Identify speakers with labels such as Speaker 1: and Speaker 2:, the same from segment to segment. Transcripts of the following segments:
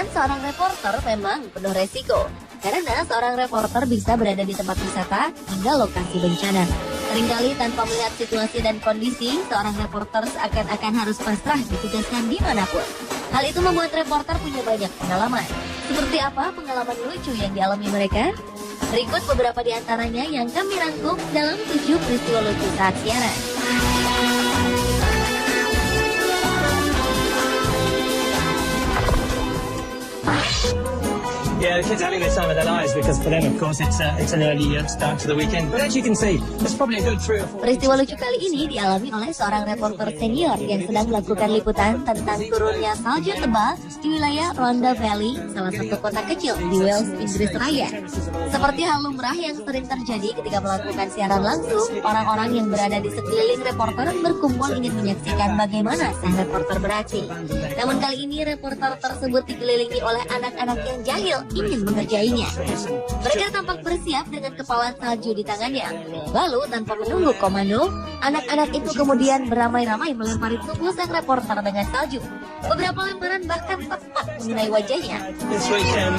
Speaker 1: Peran seorang reporter memang penuh resiko, karena seorang reporter bisa berada di tempat wisata hingga lokasi bencana. Seringkali tanpa melihat situasi dan kondisi, seorang reporter seakan-akan harus pasrah ditugaskan dimanapun. Hal itu membuat reporter punya banyak pengalaman. Seperti apa pengalaman lucu yang dialami mereka? Berikut beberapa di antaranya yang kami rangkum dalam 7 peristiwa lucu saat siaran.
Speaker 2: Yeah, the kids are having the time of their lives because for them, of course, it's an early start to the weekend. But as you can see, there's probably a good 3 or 4.
Speaker 1: Peristiwa lucu kali ini dialami oleh seorang reporter senior yang sedang melakukan liputan tentang turunnya salju tebal di wilayah Rhondda Valley, salah satu kota kecil di Wales, Inggris Raya. Seperti hal lumrah yang sering terjadi ketika melakukan siaran langsung, orang-orang yang berada di sekeliling reporter berkumpul ingin menyaksikan bagaimana sang reporter beraksi. Namun kali ini reporter tersebut dikelilingi oleh anak-anak yang jahil ingin mengerjainya. Mereka tampak bersiap dengan kepalan salju di tangannya. Lalu tanpa menunggu komando, anak-anak itu kemudian beramai-ramai melempari tubuh sang reporter dengan salju. Beberapa lemparan bahkan tepat mengenai wajahnya.
Speaker 2: This weekend.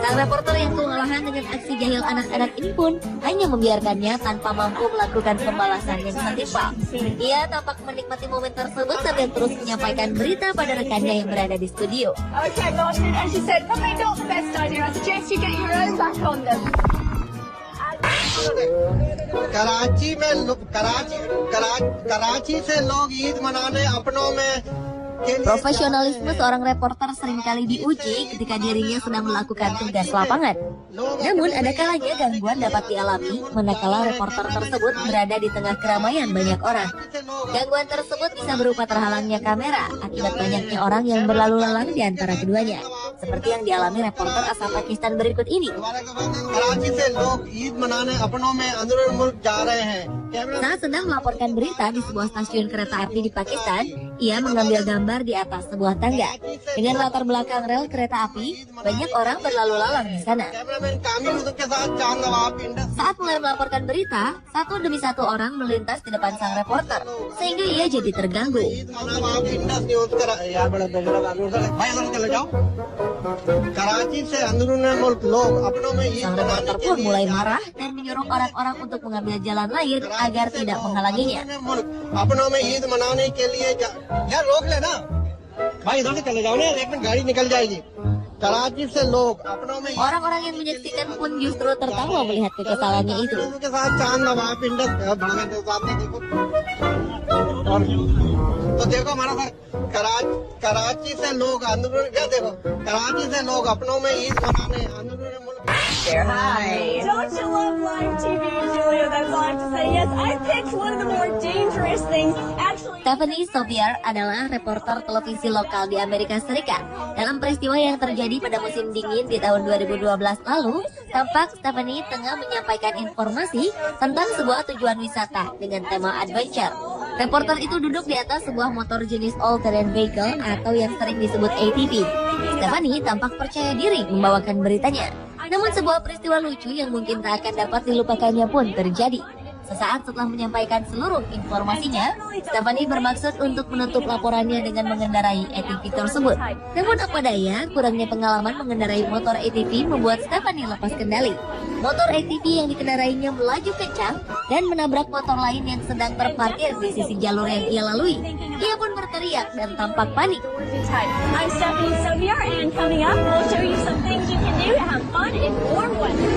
Speaker 1: Sang reporter yang kewalahan dengan aksi jahil anak-anak ini pun hanya membiarkannya tanpa mampu melakukan pembalasan yang setimpal. Ia tampak menikmati momen tersebut sambil terus menyampaikan berita pada rekannya yang berada di studio.
Speaker 3: Okay, Martin, as you said, probably not the best idea. I suggest you get your own back on them.
Speaker 4: Karachi से लोग ईद मनाने अपनों में
Speaker 1: Profesionalisme seorang reporter seringkali diuji ketika dirinya sedang melakukan tugas lapangan. Namun ada kalanya gangguan dapat dialami manakala reporter tersebut berada di tengah keramaian banyak orang. Gangguan tersebut bisa berupa terhalangnya kamera akibat banyaknya orang yang berlalu lalang di antara keduanya, seperti yang dialami reporter asal Pakistan berikut ini. Saat sedang melaporkan berita di sebuah stasiun kereta api di Pakistan, ia mengambil gambar di atas sebuah tangga. Dengan latar belakang rel kereta api, banyak orang berlalu lalang di sana. Saat mulai melaporkan berita, satu demi satu orang melintas di depan sang reporter, sehingga ia jadi terganggu. Sang reporter pun mulai marah dan menyuruh orang-orang untuk mengambil jalan lain agar tidak menghalanginya. Orang-orang yang menyaksikan pun justru tertawa melihat kekesalannya itu.
Speaker 3: Hi. Don't you love live TV, Julia? That's all I have to say. Yes, I picked one of the more dangerous things. Actually,
Speaker 1: Stephanie Sobier adalah reporter televisi lokal di Amerika Serikat. Dalam peristiwa yang terjadi pada musim dingin di tahun 2012 lalu, tampak Stephanie tengah menyampaikan informasi tentang sebuah tujuan wisata dengan tema adventure. Reporter itu duduk di atas sebuah motor jenis all-terrain vehicle atau yang sering disebut ATV. Stephanie tampak percaya diri membawakan beritanya. Namun sebuah peristiwa lucu yang mungkin tak akan dapat dilupakannya pun terjadi. Sesaat setelah menyampaikan seluruh informasinya, Stephanie bermaksud untuk menutup laporannya dengan mengendarai ATV tersebut. Namun apa daya, kurangnya pengalaman mengendarai motor ATV membuat Stephanie lepas kendali. Motor ATV yang dikendarainya melaju kencang dan menabrak motor lain yang sedang terparkir di sisi jalur yang ia lalui. Ia pun berteriak dan tampak panik.
Speaker 3: I'm Stephanie Sobier, and coming up, we'll show you some things you can do to have fun in warm weather.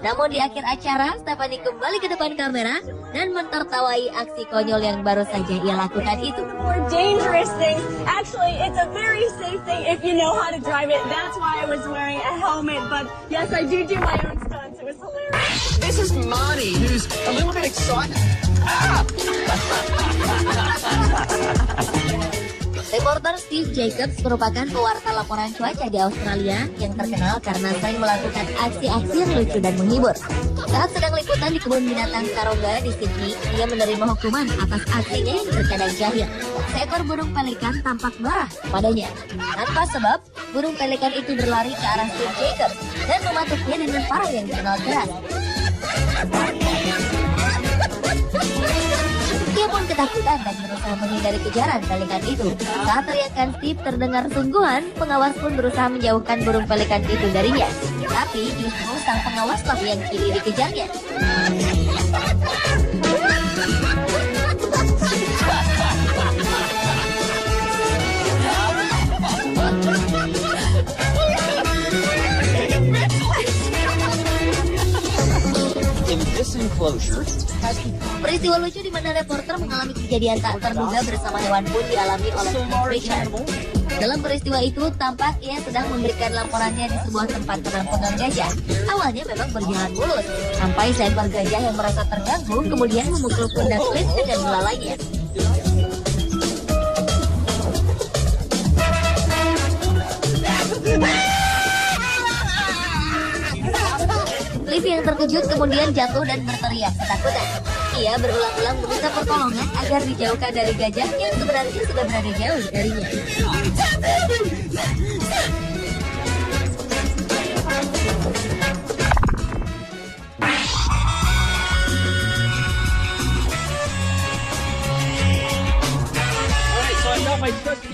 Speaker 1: Namun di akhir acara, Stephanie kembali ke depan kamera dan mentertawai aksi konyol yang baru saja ia lakukan itu.
Speaker 3: More dangerous things. Actually, it's a very safe thing if you know how to drive it. That's why I was wearing a helmet. But yes, I do my own stunts. It was hilarious.
Speaker 2: This is Marty, who's a little bit excited.
Speaker 1: Reporter Steve Jacobs merupakan pewarta laporan cuaca di Australia yang terkenal karena sering melakukan aksi-aksi yang lucu dan menghibur. Saat sedang liputan di kebun binatang Taronga di Sydney, ia menerima hukuman atas aksinya yang terkadang jahil. Seekor burung pelikan tampak marah padanya. Tanpa sebab, burung pelikan itu berlari ke arah Steve Jacobs dan mematuknya dengan parang yang dikenal keras. Ia pun ketakutan dan berusaha menghindari kejaran pelikan itu. Saat teriakan Steve terdengar sungguhan, pengawas pun berusaha menjauhkan burung pelikan itu darinya. Tapi justru sang pengawaslah yang kini dikejarnya. Peristiwa lucu di mana reporter mengalami kejadian tak terduga bersama hewan pun dialami oleh Richard. Dalam peristiwa itu, tampak ia sedang memberikan laporannya di sebuah tempat penampungan gajah. Awalnya memang berjalan mulus, sampai seekor gajah yang merasa terganggu kemudian memukul pundak Cliff dengan melalainya. Cliff yang terkejut kemudian jatuh dan berteriak ketakutan. Ia berulang-ulang meminta pertolongan agar dijauhkan dari gajah yang sebenarnya sudah berada jauh darinya.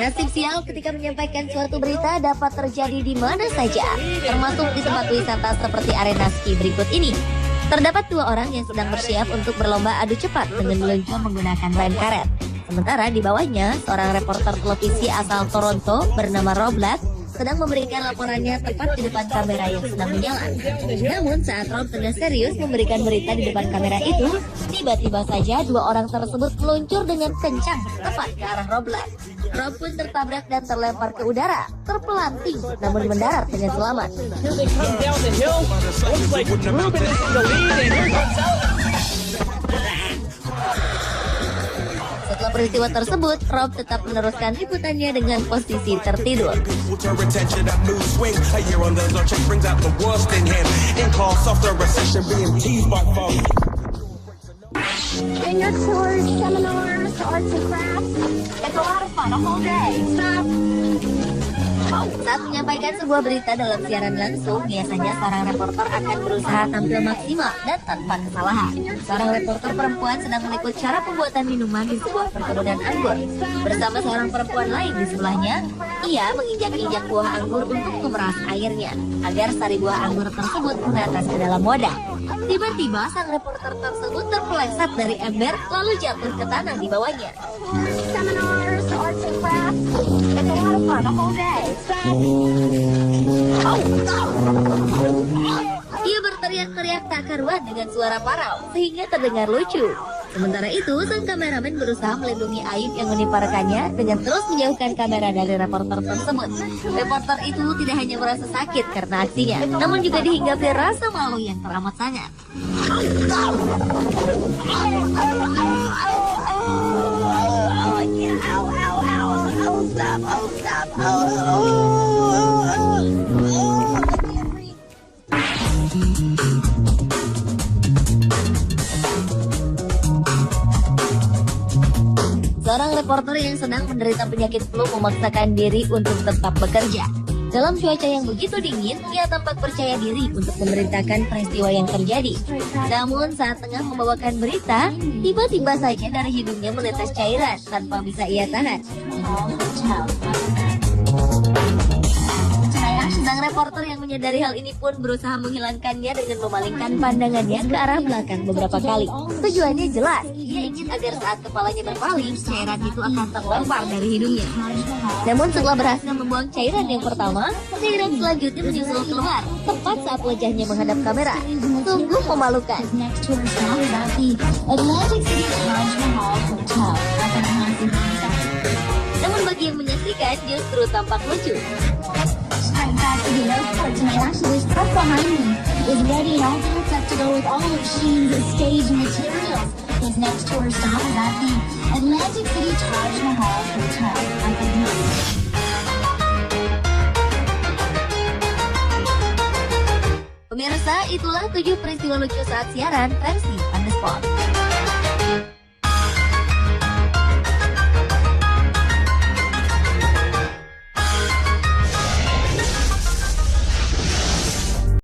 Speaker 1: Nasib sial ketika menyampaikan suatu berita dapat terjadi di mana saja, termasuk di tempat wisata seperti arena ski berikut ini. Terdapat 2 orang yang sedang bersiap untuk berlomba adu cepat dengan meluncur menggunakan rem karet. Sementara di bawahnya, seorang reporter televisi asal Toronto bernama Rob Black sedang memberikan laporannya tepat di depan kamera yang sedang menyala. Namun saat Rob tengah serius memberikan berita di depan kamera itu, tiba-tiba saja 2 orang tersebut meluncur dengan kencang tepat ke arah Rob Black. Rob pun tertabrak dan terlempar ke udara, terpelanting namun mendarat dengan selamat. Setelah peristiwa tersebut, Rob tetap meneruskan liputannya dengan posisi tertidur.
Speaker 3: And your tours, seminars, arts and crafts. It's a lot of fun, a whole day. Stop.
Speaker 1: Saat menyampaikan sebuah berita dalam siaran langsung, biasanya seorang reporter akan berusaha tampil maksimal dan tanpa kesalahan. Seorang reporter perempuan sedang meliput cara pembuatan minuman di sebuah perkebunan anggur. Bersama seorang perempuan lain di sebelahnya, ia menginjak-injak buah anggur untuk memeras airnya, agar sari buah anggur tersebut menetes ke dalam wadah. Tiba-tiba sang reporter tersebut terpeleset dari ember lalu jatuh ke tanah di bawahnya.
Speaker 3: Seminars, arts and crafts. It's a lot of fun, a whole day.
Speaker 1: Ia berteriak-teriak tak karuan dengan suara parau sehingga terdengar lucu. Sementara itu, sang kameramen berusaha melindungi aib yang menimpa rekannya dengan terus menjauhkan kamera dari reporter tersebut. Reporter itu tidak hanya merasa sakit karena aksinya, namun juga dihinggapi rasa malu yang teramat sangat. Seorang reporter yang sedang menderita penyakit flu memaksakan diri untuk tetap bekerja. Dalam cuaca yang begitu dingin, ia tampak percaya diri untuk memberitakan peristiwa yang terjadi. Namun saat tengah membawakan berita, tiba-tiba saja dari hidungnya menetes cairan tanpa bisa ia tahan. Sang reporter yang menyadari hal ini pun berusaha menghilangkannya dengan memalingkan pandangannya ke arah belakang beberapa kali. Tujuannya jelas, ia ingin agar saat kepalanya berpaling, cairan itu akan terlempar dari hidungnya. Namun setelah berhasil membuang cairan yang pertama, cairan selanjutnya menyusul keluar, tepat saat wajahnya menghadap kamera. Sungguh memalukan. Namun bagi yang menyaksikan justru tampak lucu.
Speaker 3: Back to the airport tonight. Actually, there's stuff behind me. Is ready and all set to go with all of Sheen's stage materials. His next tour stop is at the Atlantic City Taj Mahal Hotel.
Speaker 1: Pemirsa, itulah 7 peristiwa lucu saat siaran versi On The Spot.